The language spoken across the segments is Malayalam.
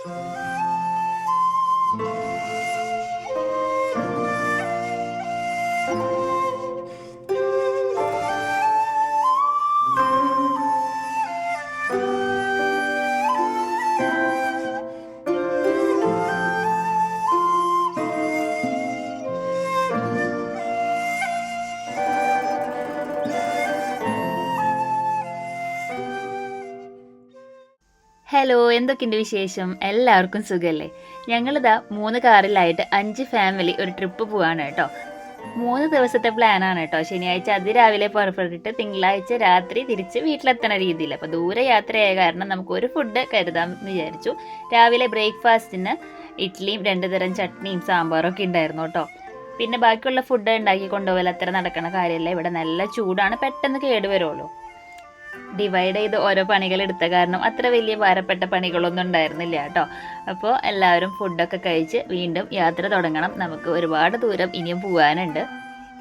ഹലോ, എന്തൊക്കെയുണ്ട് വിശേഷം? എല്ലാവർക്കും സുഖല്ലേ? ഞങ്ങളിതാ 3 കാറിലായിട്ട് 5 ഫാമിലി ഒരു ട്രിപ്പ് പോവാണ് കേട്ടോ. 3 ദിവസത്തെ പ്ലാനാണ് കേട്ടോ. ശനിയാഴ്ച അതിരാവിലെ പുറപ്പെട്ടിട്ട് തിങ്കളാഴ്ച രാത്രി തിരിച്ച് വീട്ടിലെത്തണ രീതിയിൽ. അപ്പോൾ ദൂരെ യാത്രയായ കാരണം നമുക്ക് ഒരു ഫുഡ് കരുതാമെന്ന് വിചാരിച്ചു. രാവിലെ ബ്രേക്ക്ഫാസ്റ്റിന് ഇഡ്ഡലിയും 2 തരം ചട്നിയും സാമ്പാറും ഒക്കെ ഉണ്ടായിരുന്നു കേട്ടോ. പിന്നെ ബാക്കിയുള്ള ഫുഡ് ഉണ്ടാക്കി കൊണ്ടുപോകൽ അത്ര നടക്കണ കാര്യമല്ല. ഇവിടെ നല്ല ചൂടാണ്, പെട്ടെന്ന് കേടുവരുള്ളൂ. ഡിവൈഡ് ചെയ്ത് ഓരോ പണികൾ എടുത്ത കാരണം അത്ര വലിയ ഭാരപ്പെട്ട പണികളൊന്നും ഉണ്ടായിരുന്നില്ല കേട്ടോ. അപ്പോൾ എല്ലാവരും ഫുഡൊക്കെ കഴിച്ച് വീണ്ടും യാത്ര തുടങ്ങണം. നമുക്ക് ഒരുപാട് ദൂരം ഇനിയും പോകാനുണ്ട്.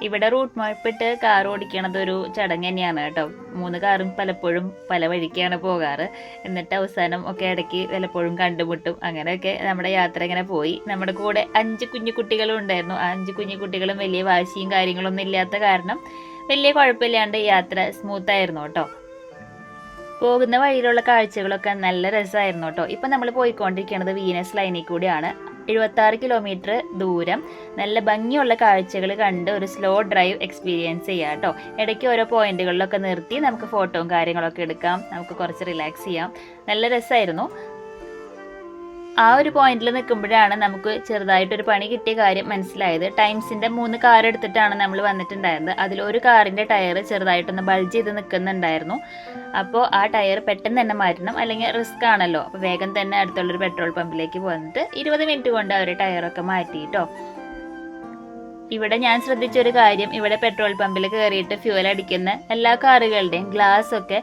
ഇവിടെ റൂട്ട് മാപ്പിട്ട് കാർ ഓടിക്കണത് ഒരു ചടങ്ങ് തന്നെയാണ് കേട്ടോ. 3 കാറും പലപ്പോഴും പല വഴിക്കാണ് പോകാറ്. എന്നിട്ട് അവസാനം ഒക്കെ ഇടയ്ക്ക് പലപ്പോഴും കണ്ടുമുട്ടും. അങ്ങനെയൊക്കെ നമ്മുടെ യാത്ര ഇങ്ങനെ പോയി. നമ്മുടെ കൂടെ 5 കുഞ്ഞു കുട്ടികളും ഉണ്ടായിരുന്നു. ആ 5 കുഞ്ഞു കുട്ടികളും വലിയ വാശിയും കാര്യങ്ങളൊന്നും ഇല്ലാത്ത കാരണം വലിയ കുഴപ്പമില്ലാണ്ട് യാത്ര സ്മൂത്തായിരുന്നു കേട്ടോ. പോകുന്ന വഴിയിലുള്ള കാഴ്ചകളൊക്കെ നല്ല രസമായിരുന്നു കേട്ടോ. ഇപ്പം നമ്മൾ പോയിക്കൊണ്ടിരിക്കുന്നത് വീനസ് ലൈനിൽ കൂടിയാണ്. 76 കിലോമീറ്റർ ദൂരം നല്ല ഭംഗിയുള്ള കാഴ്ചകൾ കണ്ട് ഒരു സ്ലോ ഡ്രൈവ് എക്സ്പീരിയൻസ് ചെയ്യാം കേട്ടോ. ഇടയ്ക്ക് ഓരോ പോയിന്റുകളിലൊക്കെ നിർത്തി നമുക്ക് ഫോട്ടോയും കാര്യങ്ങളൊക്കെ എടുക്കാം, നമുക്ക് കുറച്ച് റിലാക്സ് ചെയ്യാം. നല്ല രസമായിരുന്നു. ആ ഒരു പോയിന്റിൽ നിൽക്കുമ്പോഴാണ് നമുക്ക് ചെറുതായിട്ടൊരു പണി കിട്ടിയ കാര്യം മനസ്സിലായത്. ടൈംസിൻ്റെ 3 കാർ എടുത്തിട്ടാണ് നമ്മൾ വന്നിട്ടുണ്ടായിരുന്നത്. അതിലൊരു കാറിൻ്റെ ടയർ ചെറുതായിട്ടൊന്ന് ബൾജ് ചെയ്ത് നിൽക്കുന്നുണ്ടായിരുന്നു. അപ്പോൾ ആ ടയർ പെട്ടെന്ന് തന്നെ മാറ്റണം, അല്ലെങ്കിൽ റിസ്ക് ആണല്ലോ. അപ്പോൾ വേഗം തന്നെ അടുത്തുള്ളൊരു പെട്രോൾ പമ്പിലേക്ക് വന്നിട്ട് 20 മിനിറ്റ് കൊണ്ട് അവർ ടയറൊക്കെ മാറ്റിയിട്ടോ. ഇവിടെ ഞാൻ ശ്രദ്ധിച്ചൊരു കാര്യം, ഇവിടെ പെട്രോൾ പമ്പിൽ കയറിയിട്ട് ഫ്യൂവൽ അടിക്കുന്ന എല്ലാ കാറുകളുടെയും ഗ്ലാസ്സൊക്കെ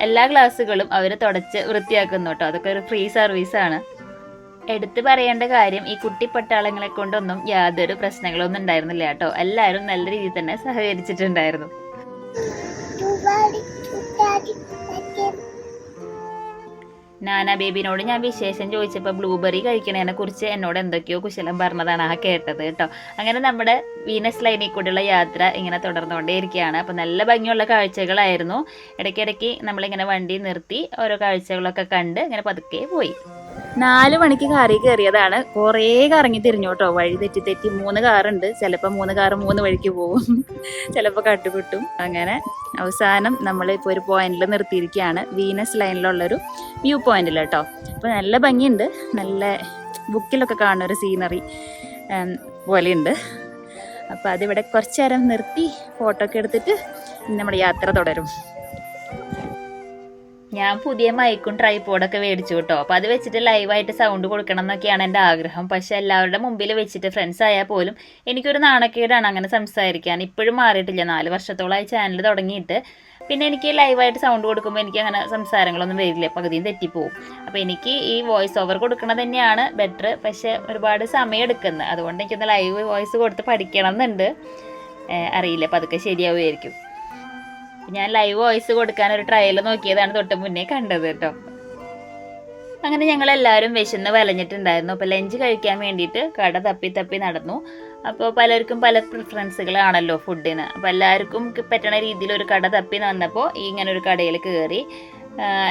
എല്ലാ ഗ്ലാസ്സുകളും അവർ തുടച്ച് വൃത്തിയാക്കുന്നു കേട്ടോ. അതൊക്കെ ഒരു ഫ്രീ സർവീസാണ്. എടുത്തു പറയേണ്ട കാര്യം, ഈ കുട്ടി പട്ടാളങ്ങളെ കൊണ്ടൊന്നും യാതൊരു പ്രശ്നങ്ങളൊന്നും ഉണ്ടായിരുന്നില്ല കേട്ടോ. എല്ലാവരും നല്ല രീതിയിൽ തന്നെ സഹകരിച്ചിട്ടുണ്ടായിരുന്നു. നാനാ ബേബിനോട് ഞാൻ വിശേഷം ചോദിച്ചപ്പോൾ ബ്ലൂബെറി കഴിക്കണതിനെ കുറിച്ച് എന്നോട് എന്തൊക്കെയോ കുശലം പറഞ്ഞതാണ് ആ കേട്ടത് കേട്ടോ. അങ്ങനെ നമ്മുടെ വീനസ് ലൈനിൽ കൂടെയുള്ള യാത്ര ഇങ്ങനെ തുടർന്നുകൊണ്ടേയിരിക്കുകയാണ്. അപ്പോൾ നല്ല ഭംഗിയുള്ള കാഴ്ചകളായിരുന്നു. ഇടയ്ക്കിടയ്ക്ക് നമ്മളിങ്ങനെ വണ്ടി നിർത്തി ഓരോ കാഴ്ചകളൊക്കെ കണ്ട് ഇങ്ങനെ പതുക്കെ പോയി. 4 മണിക്ക് കാറിൽ കയറിയതാണ്. കുറേ കറങ്ങി തിരിഞ്ഞു കേട്ടോ. വഴി തെറ്റി 3 കാറുണ്ട്. ചിലപ്പോൾ 3 കാറ് 3 വഴിക്ക് പോകും, ചിലപ്പോൾ കട്ടുപിട്ടും. അങ്ങനെ അവസാനം നമ്മളിപ്പോൾ ഒരു പോയിന്റിൽ നിർത്തിയിരിക്കുകയാണ്, വീനസ് ലൈനിലുള്ളൊരു വ്യൂ പോയിന്റിൽ കേട്ടോ. അപ്പോൾ നല്ല ഭംഗിയുണ്ട്, നല്ല ബുക്കിലൊക്കെ കാണുന്ന ഒരു സീനറി പോലെയുണ്ട്. അപ്പോൾ അതിവിടെ കുറച്ച് നേരം നിർത്തി ഫോട്ടോ ഒക്കെ എടുത്തിട്ട് നമ്മുടെ യാത്ര തുടരും. ഞാൻ പുതിയ മൈക്കും ട്രൈപോഡൊക്കെ മേടിച്ചു കേട്ടോ. അപ്പോൾ അത് വെച്ചിട്ട് ലൈവായിട്ട് സൗണ്ട് കൊടുക്കണം എന്നൊക്കെയാണ് എൻ്റെ ആഗ്രഹം. പക്ഷേ എല്ലാവരുടെ മുമ്പിൽ വെച്ചിട്ട് ഫ്രണ്ട്സ് ആയാൽ പോലും എനിക്കൊരു നാണക്കേടാണ് അങ്ങനെ സംസാരിക്കാൻ. ഇപ്പോഴും മാറിയിട്ടില്ല. 4 വർഷത്തോളമായി ചാനൽ തുടങ്ങിയിട്ട്. പിന്നെ എനിക്ക് ലൈവായിട്ട് സൗണ്ട് കൊടുക്കുമ്പോൾ എനിക്ക് അങ്ങനെ സംസാരങ്ങളൊന്നും വരില്ല, പകുതിയും തെറ്റിപ്പോവും. അപ്പോൾ എനിക്ക് ഈ വോയിസ് ഓവർ കൊടുക്കണത് തന്നെയാണ് ബെറ്റർ. പക്ഷേ ഒരുപാട് സമയം എടുക്കുന്നത്. അതുകൊണ്ട് എനിക്കൊന്ന് ലൈവ് വോയിസ് കൊടുത്ത് പഠിക്കണം എന്നുണ്ട്. അറിയില്ല, പതുക്കെ ശരിയാവുമായിരിക്കും. ഞാൻ ലൈവ് വോയിസ് കൊടുക്കാൻ ഒരു ട്രയൽ നോക്കിയതാണ് തൊട്ട് മുന്നേ കണ്ടത് കേട്ടോ. അങ്ങനെ ഞങ്ങളെല്ലാവരും വിശന്ന് വലഞ്ഞിട്ടുണ്ടായിരുന്നു. അപ്പോൾ ലഞ്ച് കഴിക്കാൻ വേണ്ടിയിട്ട് കട തപ്പി നടന്നു. അപ്പോൾ പലർക്കും പല പ്രിഫറൻസുകളാണല്ലോ ഫുഡിന്. അപ്പോൾ എല്ലാവർക്കും പറ്റണ രീതിയിൽ ഒരു കട തപ്പി വന്നപ്പോൾ ഇങ്ങനെ ഒരു കടയിൽ കയറി.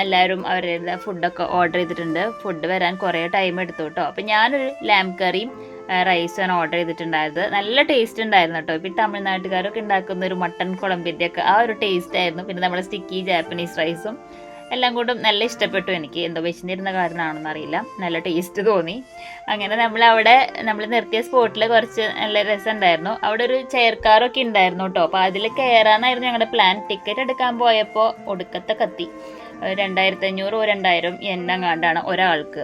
എല്ലാവരും അവരുടെ ഫുഡൊക്കെ ഓർഡർ ചെയ്തിട്ടുണ്ട്. ഫുഡ് വരാൻ കുറേ ടൈം എടുത്തു കേട്ടോ. അപ്പോൾ ഞാനൊരു ലാം കറിയും റൈസാണ് ഓർഡർ ചെയ്തിട്ടുണ്ടായത്. നല്ല ടേസ്റ്റ് ഉണ്ടായിരുന്നു കേട്ടോ. ഇപ്പം തമിഴ്നാട്ടുകാരൊക്കെ ഉണ്ടാക്കുന്ന ഒരു മട്ടൺ കുളമ്പിൻ്റെ ഒക്കെ ആ ഒരു ടേസ്റ്റ് ആയിരുന്നു. പിന്നെ നമ്മുടെ സ്റ്റിക്കി ജാപ്പനീസ് റൈസും എല്ലാം കൊണ്ടും നല്ല ഇഷ്ടപ്പെട്ടു എനിക്ക്. എന്തോ വിശന്നിരുന്ന കാരണമാണെന്ന് അറിയില്ല, നല്ല ടേസ്റ്റ് തോന്നി. അങ്ങനെ നമ്മൾ നിർത്തിയ സ്പോട്ടിൽ കുറച്ച് നല്ല രസമുണ്ടായിരുന്നു. അവിടെ ഒരു ചെയർ കാറൊക്കെ ഉണ്ടായിരുന്നു കേട്ടോ. അപ്പോൾ അതിൽ കയറാനായിരുന്നു ഞങ്ങളുടെ പ്ലാൻ. ടിക്കറ്റ് എടുക്കാൻ പോയപ്പോൾ ഒടുക്കത്തെ കത്തി 2500 2000 എന്നെങ്ങാണ്ടാണ് ഒരാൾക്ക്.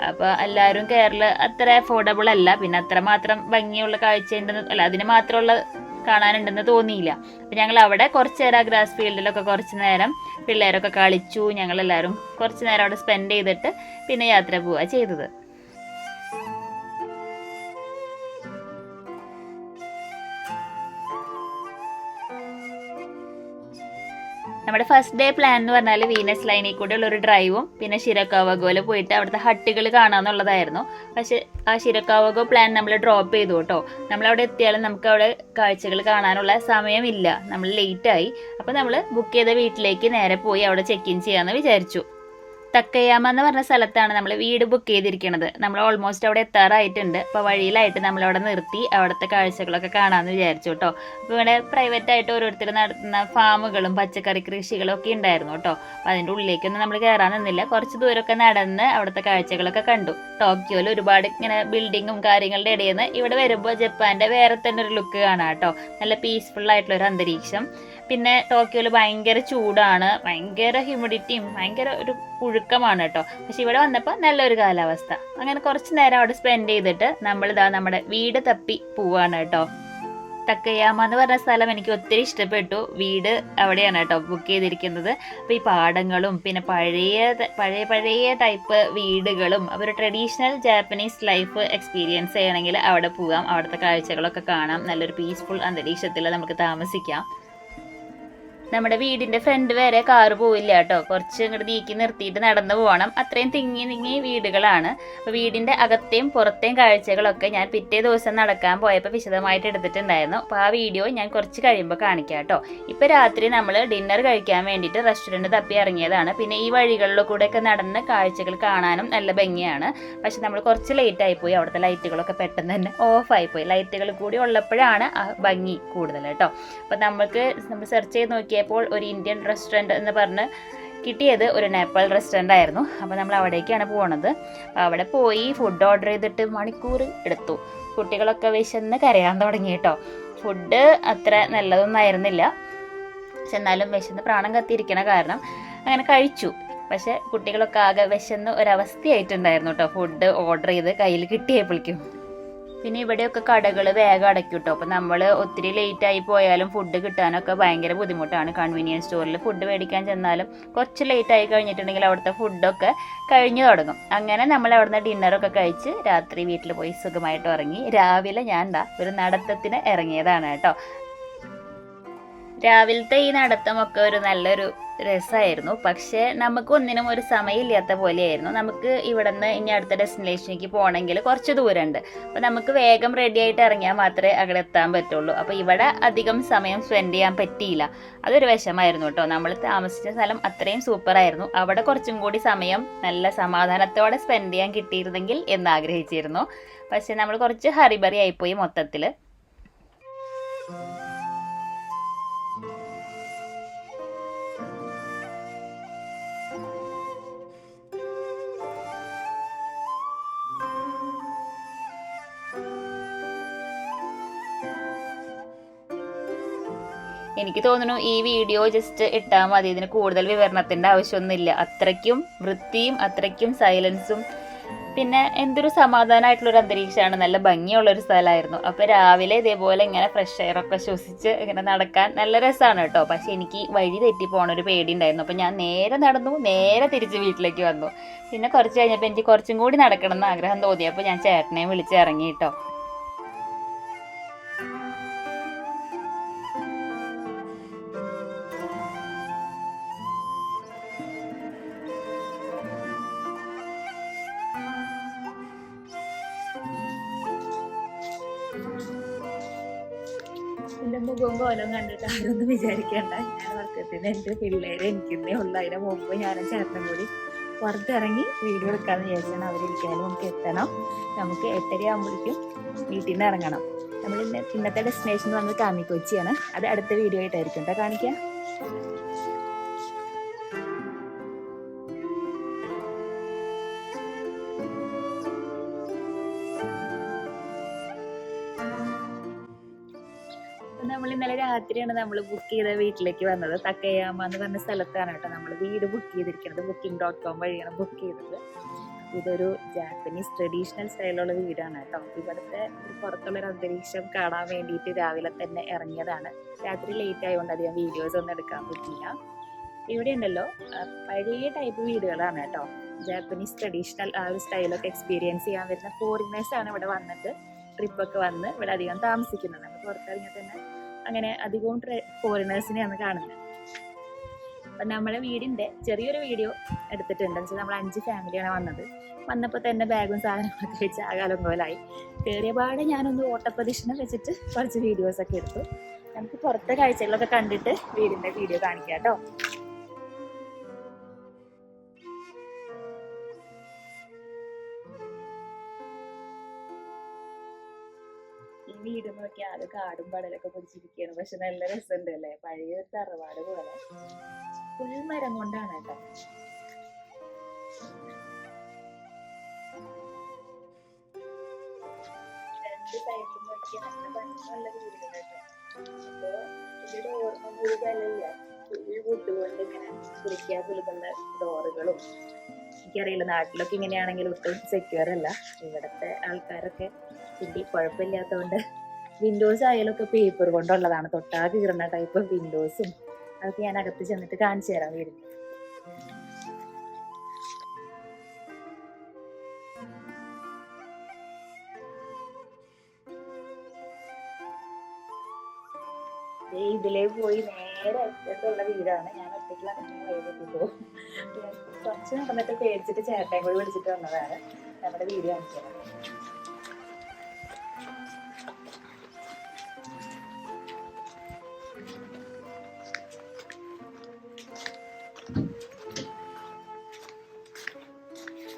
അപ്പോൾ എല്ലാവരും കയറൽ അത്ര അഫോർഡബിൾ അല്ല. പിന്നെ അത്രമാത്രം ഭംഗിയുള്ള കാഴ്ചയുണ്ടെന്ന് അതിന് മാത്രമുള്ള കാണാനുണ്ടെന്ന് തോന്നിയില്ല. അപ്പം ഞങ്ങൾ അവിടെ കുറച്ച് നേരം ഗ്രാസ് ഫീൽഡിലൊക്കെ കുറച്ച് നേരം പിള്ളേരൊക്കെ കളിച്ചു. ഞങ്ങളെല്ലാവരും കുറച്ച് നേരം അവിടെ സ്പെൻഡ് ചെയ്തിട്ട് പിന്നെ യാത്ര പോവുക ചെയ്തത്. നമ്മുടെ ഫസ്റ്റ് ഡേ പ്ലാൻ എന്ന് പറഞ്ഞാൽ വീനസ് ലൈനിൽ കൂടെ ഉള്ളൊരു ഡ്രൈവും പിന്നെ ഷിരക്കാവഗോയിൽ പോയിട്ട് അവിടുത്തെ ഹട്ടുകൾ കാണാമെന്നുള്ളതായിരുന്നു. പക്ഷെ ആ ഷിരക്കാവഗോ പ്ലാൻ നമ്മൾ ഡ്രോപ്പ് ചെയ്തു കേട്ടോ. നമ്മളവിടെ എത്തിയാലും നമുക്ക് അവിടെ കാഴ്ചകൾ കാണാനുള്ള സമയമില്ല, നമ്മൾ ലേറ്റായി. അപ്പോൾ നമ്മൾ ബുക്ക് ചെയ്ത വീട്ടിലേക്ക് നേരെ പോയി അവിടെ ചെക്ക് ഇൻ ചെയ്യാമെന്ന് വിചാരിച്ചു. തക്കയാമ എന്ന് പറഞ്ഞ സ്ഥലത്താണ് നമ്മൾ വീട് ബുക്ക് ചെയ്തിരിക്കുന്നത്. നമ്മൾ ഓൾമോസ്റ്റ് അവിടെ എത്താറായിട്ടുണ്ട്. അപ്പോൾ വഴിയിലായിട്ട് നമ്മളവിടെ നിർത്തി അവിടുത്തെ കാഴ്ചകളൊക്കെ കാണാമെന്ന് വിചാരിച്ചു കേട്ടോ. അപ്പോൾ ഇവിടെ പ്രൈവറ്റായിട്ട് ഓരോരുത്തർ നടത്തുന്ന ഫാമുകളും പച്ചക്കറി കൃഷികളും ഒക്കെ ഉണ്ടായിരുന്നു കേട്ടോ. അപ്പോൾ അതിൻ്റെ ഉള്ളിലേക്കൊന്നും നമ്മൾ കയറാൻ നിന്നില്ല. കുറച്ച് ദൂരമൊക്കെ നടന്ന് അവിടുത്തെ കാഴ്ചകളൊക്കെ കണ്ടു. ടോക്കിയോയിൽ ഒരുപാട് ഇങ്ങനെ ബിൽഡിങ്ങും കാര്യങ്ങളുടെ ഇടയിൽ നിന്ന് ഇവിടെ വരുമ്പോൾ ജപ്പാൻ്റെ വേറെ തന്നെ ഒരു ലുക്ക് കാണാം കേട്ടോ. നല്ല പീസ്ഫുൾ ആയിട്ടുള്ള ഒരു അന്തരീക്ഷം. പിന്നെ ടോക്കിയോയിൽ ഭയങ്കര ചൂടാണ്, ഭയങ്കര ഹ്യൂമിഡിറ്റിയും ഭയങ്കര ഒരു പുഴുക്കമാണ് കേട്ടോ. പക്ഷെ ഇവിടെ വന്നപ്പോൾ നല്ലൊരു കാലാവസ്ഥ. അങ്ങനെ കുറച്ച് നേരം അവിടെ സ്പെൻഡ് ചെയ്തിട്ട് നമ്മളിതാ നമ്മുടെ വീട് തപ്പി പോവാണ് കേട്ടോ. തക്കയാമ എന്ന് പറഞ്ഞ സ്ഥലം എനിക്ക് ഒത്തിരി ഇഷ്ടപ്പെട്ടു. വീട് അവിടെയാണ് കേട്ടോ ബുക്ക് ചെയ്തിരിക്കുന്നത്. അപ്പോൾ ഈ പാടങ്ങളും പിന്നെ പഴയ ടൈപ്പ് വീടുകളും അപ്പോൾ ഒരു ട്രഡീഷണൽ ജാപ്പനീസ് ലൈഫ് എക്സ്പീരിയൻസ് ചെയ്യണമെങ്കിൽ അവിടെ പോകാം. അവിടുത്തെ കാഴ്ചകളൊക്കെ കാണാം. നല്ലൊരു പീസ്ഫുൾ അന്തരീക്ഷത്തിൽ നമുക്ക് താമസിക്കാം. നമ്മുടെ വീടിന്റെ ഫ്രണ്ട് വരെ കാറ് പോവില്ല കേട്ടോ. കുറച്ച് ഇങ്ങോട്ട് നീക്കി നിർത്തിയിട്ട് നടന്നു പോകണം. അത്രയും തിങ്ങി വീടുകളാണ്. അപ്പോൾ വീടിന്റെ അകത്തെയും പുറത്തെയും കാഴ്ചകളൊക്കെ ഞാൻ പിറ്റേ ദിവസം നടക്കാൻ പോയപ്പോൾ വിശദമായിട്ട് എടുത്തിട്ടുണ്ടായിരുന്നു. അപ്പോൾ ആ വീഡിയോ ഞാൻ കുറച്ച് കഴിയുമ്പോൾ കാണിക്കാം കേട്ടോ. ഇപ്പോൾ രാത്രി നമ്മൾ ഡിന്നർ കഴിക്കാൻ വേണ്ടിയിട്ട് റെസ്റ്റോറൻറ്റ് തപ്പി ഇറങ്ങിയതാണ്. പിന്നെ ഈ വഴികളിലൂടെ കൂടെയൊക്കെ നടന്ന് കാഴ്ചകൾ കാണാനും നല്ല ഭംഗിയാണ്. പക്ഷെ നമ്മൾ കുറച്ച് ലേറ്റ് ആയിപ്പോയി. അവിടുത്തെ ലൈറ്റുകളൊക്കെ പെട്ടെന്ന് തന്നെ ഓഫായിപ്പോയി. ലൈറ്റുകൾ കൂടി ഉള്ളപ്പോഴാണ് ആ ഭംഗി കൂടുതൽ കേട്ടോ. അപ്പോൾ നമ്മൾ സെർച്ച് ചെയ്ത് നോക്കിയപ്പോൾ ഒരു ഇന്ത്യൻ റെസ്റ്റോറൻറ്റ് എന്ന് പറഞ്ഞ് കിട്ടിയത് ഒരു നേപ്പാൾ റെസ്റ്റോറൻ്റ് ആയിരുന്നു. അപ്പോൾ നമ്മൾ അവിടേക്കാണ് പോകുന്നത്. അവിടെ പോയി ഫുഡ് ഓർഡർ ചെയ്തിട്ട് മണിക്കൂർ എടുത്തു. കുട്ടികളൊക്കെ വിശന്ന് കരയാൻ തുടങ്ങി കേട്ടോ. ഫുഡ് അത്ര നല്ലതൊന്നും ആയിരുന്നില്ല. പക്ഷെ എന്നാലും വിശന്ന് പ്രാണം കത്തിയിരിക്കണ കാരണം അങ്ങനെ കഴിച്ചു. പക്ഷെ കുട്ടികളൊക്കെ ആകെ വിശന്ന് ഒരവസ്ഥയായിട്ടുണ്ടായിരുന്നു കേട്ടോ. ഫുഡ് ഓർഡർ ചെയ്ത് കയ്യിൽ കിട്ടിയപ്പോഴേക്കും. പിന്നെ ഇവിടെയൊക്കെ കടകൾ വേഗം അടയ്ക്കും കേട്ടോ. അപ്പോൾ നമ്മൾ ഒത്തിരി ലേറ്റായി പോയാലും ഫുഡ് കിട്ടാനൊക്കെ ഭയങ്കര ബുദ്ധിമുട്ടാണ്. കൺവീനിയൻസ് സ്റ്റോറിൽ ഫുഡ് മേടിക്കാൻ ചെന്നാലും കുറച്ച് ലേറ്റായി കഴിഞ്ഞിട്ടുണ്ടെങ്കിൽ അവിടുത്തെ ഫുഡൊക്കെ കഴിഞ്ഞു തുടങ്ങും. അങ്ങനെ നമ്മൾ അവിടുന്ന് ഡിന്നറൊക്കെ കഴിച്ച് രാത്രി വീട്ടിൽ പോയി സുഖമായിട്ട് ഉറങ്ങി. രാവിലെ ഞാൻ ഒരു നടത്തത്തിന് ഇറങ്ങിയതാണ് കേട്ടോ. രാവിലത്തെ ഈ നടത്തമൊക്കെ ഒരു നല്ലൊരു രസമായിരുന്നു. പക്ഷേ നമുക്ക് ഒന്നിനും ഒരു സമയമില്ലാത്ത പോലെയായിരുന്നു. നമുക്ക് ഇവിടെ നിന്ന് ഇനി അടുത്ത ഡെസ്റ്റിനേഷനിലേക്ക് പോകണമെങ്കിൽ കുറച്ച് ദൂരമുണ്ട്. അപ്പോൾ നമുക്ക് വേഗം റെഡി ആയിട്ട് ഇറങ്ങിയാൽ മാത്രമേ അവിടെ എത്താൻ പറ്റുള്ളൂ. അപ്പോൾ ഇവിടെ അധികം സമയം സ്പെൻഡ് ചെയ്യാൻ പറ്റിയില്ല. അതൊരു വിഷമായിരുന്നു കേട്ടോ. നമ്മൾ താമസിച്ച സ്ഥലം അത്രയും സൂപ്പറായിരുന്നു. അവിടെ കുറച്ചും കൂടി സമയം നല്ല സമാധാനത്തോടെ സ്പെൻഡ് ചെയ്യാൻ കിട്ടിയിരുന്നെങ്കിൽ എന്ന് ആഗ്രഹിച്ചിരുന്നു. പക്ഷേ നമ്മൾ കുറച്ച് ഹറിബറി ആയിപ്പോയി മൊത്തത്തിൽ. എനിക്ക് തോന്നുന്നു ഈ വീഡിയോ ജസ്റ്റ് ഇട്ടാൽ മതി. ഇതിന് കൂടുതൽ വിവരണത്തിൻ്റെ ആവശ്യമൊന്നുമില്ല. അത്രയ്ക്കും വൃത്തിയും അത്രയ്ക്കും സൈലൻസും പിന്നെ എന്തൊരു സമാധാനമായിട്ടുള്ളൊരു അന്തരീക്ഷമാണ്. നല്ല ഭംഗിയുള്ളൊരു സ്ഥലമായിരുന്നു. അപ്പോൾ രാവിലെ ഇതേപോലെ ഇങ്ങനെ ഫ്രഷ് എയറൊക്കെ ശ്വസിച്ച് ഇങ്ങനെ നടക്കാൻ നല്ല രസമാണ് കേട്ടോ. പക്ഷെ എനിക്ക് വഴി തെറ്റി പോകണൊരു പേടി ഉണ്ടായിരുന്നു. അപ്പോൾ ഞാൻ നേരെ നടന്നു, നേരെ തിരിച്ച് വീട്ടിലേക്ക് വന്നു. പിന്നെ കുറച്ച് കഴിഞ്ഞപ്പോൾ എനിക്ക് കുറച്ചും കൂടി നടക്കണം എന്ന് ആഗ്രഹം തോന്നിയപ്പോൾ ഞാൻ ചേട്ടനെയും വിളിച്ച് ഇറങ്ങി കേട്ടോ. എൻ്റെ മുഖവും കോലവും കണ്ടിട്ട് ആരൊന്നും വിചാരിക്കേണ്ട. ഞാൻ വർക്കത്തിന് എൻ്റെ പിള്ളേരെ എനിക്കുന്നേ ഉള്ളു. അതിന് മുമ്പ് ഞാനും ചേട്ടനും കൂടി പുറത്തിറങ്ങി വീഡിയോ എടുക്കാമെന്ന് വിചാരിച്ചാണ്. അവരിരിക്കാനും നമുക്ക് എത്തണം. നമുക്ക് 8:30 ആകുമ്പോഴേക്കും വീട്ടിൽ നിന്ന് ഇറങ്ങണം. നമ്മൾ ഇന്നത്തെ ഡെസ്റ്റിനേഷൻ വന്നത് കാമിക്കൊച്ചിയാണ്. അത് അടുത്ത വീഡിയോ ആയിട്ടായിരിക്കും കേട്ടോ കാണിക്കാം. നമ്മൾ ഇന്നലെ രാത്രിയാണ് നമ്മൾ ബുക്ക് ചെയ്ത വീട്ടിലേക്ക് വന്നത്. തക്കയാമ എന്ന് പറഞ്ഞ സ്ഥലത്താണ് കേട്ടോ നമ്മൾ വീട് ബുക്ക് ചെയ്തിരിക്കുന്നത്. booking.com വഴിയാണ് ബുക്ക് ചെയ്തത്. ഇതൊരു ജാപ്പനീസ് ട്രഡീഷണൽ സ്റ്റൈലുള്ള വീടാണ് കേട്ടോ. ഇവിടുത്തെ പുറത്തുള്ളൊരു അന്തരീക്ഷം കാണാൻ വേണ്ടിയിട്ട് രാവിലെ തന്നെ ഇറങ്ങിയതാണ്. രാത്രി ലേറ്റ് ആയതുകൊണ്ട് അധികം വീഡിയോസ് ഒന്നും എടുക്കാൻ പറ്റില്ല. ഇവിടെ ഉണ്ടല്ലോ പഴയ ടൈപ്പ് വീടുകളാണ് കേട്ടോ. ജാപ്പനീസ് ട്രഡീഷണൽ ആ ഒരു സ്റ്റൈലൊക്കെ എക്സ്പീരിയൻസ് ചെയ്യാൻ വരുന്ന ഫോറിനേഴ്സാണ് ഇവിടെ വന്നിട്ട് ട്രിപ്പൊക്കെ വന്ന് ഇവിടെ അധികം താമസിക്കുന്നത്. നമ്മൾ പുറത്തിറങ്ങിയാൽ തന്നെ അങ്ങനെ അധികവും ഫോറിനേഴ്സിനെയാണ് കാണുന്നത്. അപ്പം നമ്മുടെ വീടിൻ്റെ ചെറിയൊരു വീഡിയോ എടുത്തിട്ടുണ്ട്. എന്ന് വെച്ചാൽ നമ്മൾ 5 ഫാമിലിയാണ് വന്നത്. വന്നപ്പോൾ തന്നെ ബാഗും സാധനങ്ങളൊക്കെ വെച്ച് ആകാലം പോലായി. കയറിയ പാടെ ഞാനൊന്ന് ഓട്ടപ്രദക്ഷിണം വെച്ചിട്ട് കുറച്ച് വീഡിയോസൊക്കെ എടുത്തു. നമുക്ക് പുറത്തെ കാഴ്ചകളൊക്കെ കണ്ടിട്ട് വീടിൻ്റെ വീഡിയോ കാണിക്കാം കേട്ടോ. ഈ വീട് നോക്കിയാൽ അത് കാടും പടലൊക്കെ പിടിച്ചിരിക്കുകയാണ്. പക്ഷെ നല്ല രസമുണ്ട് അല്ലേ, പഴയ ഒരു തറവാട് പോലെ. ഫുൾ മരം കൊണ്ടാണ് കേട്ടോ. രണ്ട് സൈഡിലും നോക്കിയാൽ നല്ല ഭംഗിയുള്ള വീടുകൾ കേട്ടോ. അപ്പൊ ഇതിന്റെ ഓർമ്മ ഒരു വിലയില്ല. ഫുൾ വുഡ് കൊണ്ട് ഇങ്ങനെ കുളിക്കാൻ പുലുകുന്ന ഡോറുകളും. എനിക്കറിയില്ല നാട്ടിലൊക്കെ ഇങ്ങനെയാണെങ്കിൽ ഒട്ടും സെക്യൂർ അല്ല. ഇവിടുത്തെ ആൾക്കാരൊക്കെ വലിയ കുഴപ്പമില്ലാത്തതുകൊണ്ട് വിൻഡോസ് ആയാലൊക്കെ പേപ്പർ കൊണ്ടുള്ളതാണ്. തൊട്ടാ കീറുന്ന ടൈപ്പ് വിൻഡോസും അതൊക്കെ ഞാൻ അകത്ത് ചെന്നിട്ട് കാണിച്ചു തരാം വീടിന്. ഇതിലേ പോയി നേരെ അറ്റത്തുള്ള വീടാണ്. ഞാൻ ഒറ്റയ്ക്ക് വൈകിട്ട് പോകും. കുറച്ച് നടന്നിട്ട് പേടിച്ചിട്ട് ചേട്ടൻ കൂടി വിളിച്ചിട്ട് വന്നതാണ്. നമ്മുടെ വീട് കാണിച്ചു തരാം.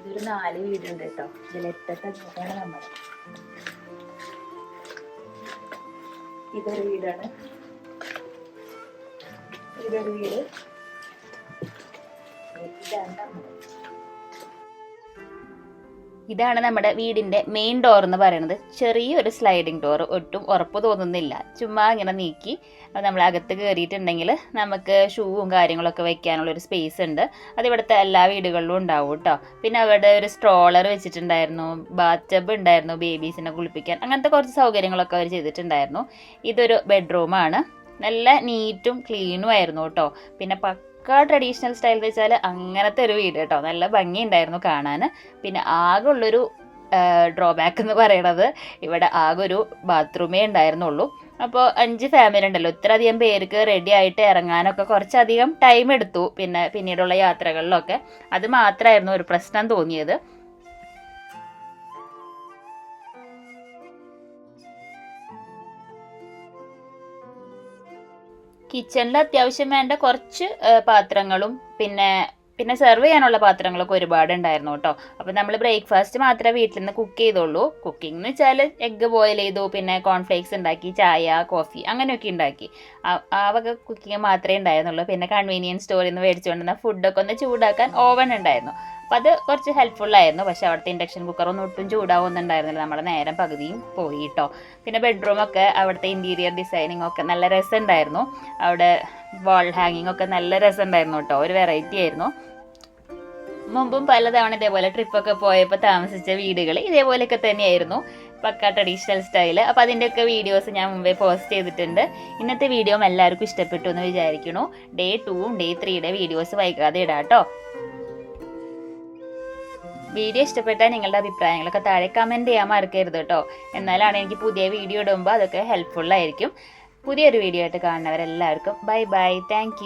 ഇതൊരു 4 വീടുണ്ട് കേട്ടോ. ഇതിലെത്താണ് നമ്മുടെ. ഇതൊരു വീടാണ്, ഇതൊരു വീട്, ഇതാണ് നമ്മുടെ. ഇതാണ് നമ്മുടെ വീടിൻ്റെ മെയിൻ ഡോർ എന്ന് പറയുന്നത്. ചെറിയൊരു സ്ലൈഡിങ് ഡോർ, ഒട്ടും ഉറപ്പ് തോന്നുന്നില്ല. ചുമ്മാ ഇങ്ങനെ നീക്കി നമ്മൾ അകത്ത് കയറിയിട്ടുണ്ടെങ്കിൽ നമുക്ക് ഷൂവും കാര്യങ്ങളൊക്കെ വെക്കാനുള്ളൊരു സ്പേസ് ഉണ്ട്. അതിവിടുത്തെ എല്ലാ വീടുകളിലും ഉണ്ടാവും കേട്ടോ. പിന്നെ അവിടെ ഒരു സ്ട്രോളർ വെച്ചിട്ടുണ്ടായിരുന്നു, ബാത്ത് ടബ് ഉണ്ടായിരുന്നു ബേബീസിനെ കുളിപ്പിക്കാൻ. അങ്ങനത്തെ കുറച്ച് സൗകര്യങ്ങളൊക്കെ അവർ ചെയ്തിട്ടുണ്ടായിരുന്നു. ഇതൊരു ബെഡ്റൂമാണ്. നല്ല നീറ്റും ക്ലീനും ആയിരുന്നു കേട്ടോ. പിന്നെ ട്രഡീഷണൽ സ്റ്റൈൽ എന്ന് വെച്ചാൽ അങ്ങനത്തെ ഒരു വീട് കേട്ടോ. നല്ല ഭംഗിയുണ്ടായിരുന്നു കാണാൻ. പിന്നെ ആകെ ഉള്ളൊരു ഡ്രോബാക്ക് എന്ന് പറയണത് ഇവിടെ ആകെ ഒരു ബാത്റൂമേ ഉണ്ടായിരുന്നുള്ളൂ. അപ്പോൾ 5 ഫാമിലി ഉണ്ടല്ലോ, ഇത്രയധികം പേർക്ക് റെഡി ആയിട്ട് ഇറങ്ങാനൊക്കെ കുറച്ചധികം ടൈം എടുത്തു. പിന്നീടുള്ള യാത്രകളിലൊക്കെ അത് മാത്രമായിരുന്നു ഒരു പ്രശ്നം തോന്നിയത്. കിച്ചണിൽ അത്യാവശ്യം വേണ്ട കുറച്ച് പാത്രങ്ങളും പിന്നെ സെർവ് ചെയ്യാനുള്ള പാത്രങ്ങളൊക്കെ ഒരുപാട് ഉണ്ടായിരുന്നു കേട്ടോ. അപ്പം നമ്മൾ ബ്രേക്ക്ഫാസ്റ്റ് മാത്രമേ വീട്ടിൽ നിന്ന് കുക്ക് ചെയ്തുള്ളൂ. കുക്കിംഗ് എന്ന് വെച്ചാൽ എഗ്ഗ് ബോയിൽ ചെയ്തു, പിന്നെ കോൺഫ്ലേക്സ് ഉണ്ടാക്കി, ചായ, കോഫി അങ്ങനെയൊക്കെ ഉണ്ടാക്കി. ആ വക കുക്കിംഗ് മാത്രമേ ഉണ്ടായിരുന്നുള്ളൂ. പിന്നെ കൺവീനിയൻസ് സ്റ്റോറിൽ നിന്ന് മേടിച്ചുകൊണ്ടിരുന്ന ഫുഡൊക്കെ ഒന്ന് ചൂടാക്കാൻ ഓവൻ ഉണ്ടായിരുന്നു. അപ്പം അത് കുറച്ച് ഹെൽപ്ഫുള്ളായിരുന്നു. പക്ഷെ അവിടുത്തെ ഇൻഡക്ഷൻ കുക്കറൊന്നും ഒട്ടും ചൂടാവുന്നുണ്ടായിരുന്നില്ല. നമ്മുടെ നേരം പകുതിയും പോയി കേട്ടോ. പിന്നെ ബെഡ്റൂമൊക്കെ അവിടുത്തെ ഇൻറ്റീരിയർ ഡിസൈനിങ് ഒക്കെ നല്ല രസമുണ്ടായിരുന്നു. അവിടെ വാൾ ഹാങ്ങിങ് ഒക്കെ നല്ല രസമുണ്ടായിരുന്നു കേട്ടോ. ഒരു വെറൈറ്റി ആയിരുന്നു. മുമ്പും പലതവണ ഇതേപോലെ ട്രിപ്പൊക്കെ പോയപ്പോൾ താമസിച്ച വീടുകൾ ഇതേപോലെയൊക്കെ തന്നെയായിരുന്നു, പക്ക ട്രഡീഷണൽ സ്റ്റൈല്. അപ്പോൾ അതിൻ്റെയൊക്കെ വീഡിയോസ് ഞാൻ മുമ്പേ പോസ്റ്റ് ചെയ്തിട്ടുണ്ട്. ഇന്നത്തെ വീഡിയോ എല്ലാവർക്കും ഇഷ്ടപ്പെട്ടു എന്ന് വിചാരിക്കുന്നു. ഡേ 2 ഡേ 3 വീഡിയോസ് വൈകാതെ ഇടാം കേട്ടോ. വീഡിയോ ഇഷ്ടപ്പെട്ടാൽ നിങ്ങളുടെ അഭിപ്രായങ്ങളൊക്കെ താഴെ കമൻറ്റ് ചെയ്യാൻ മറക്കരുത് കേട്ടോ. എന്നാലാണ് എനിക്ക് പുതിയ വീഡിയോ ഇടുമ്പോൾ അതൊക്കെ ഹെൽപ്ഫുള്ളായിരിക്കും. പുതിയൊരു വീഡിയോ ആയിട്ട് കാണുന്നവരെല്ലാവർക്കും ബൈ ബൈ. താങ്ക്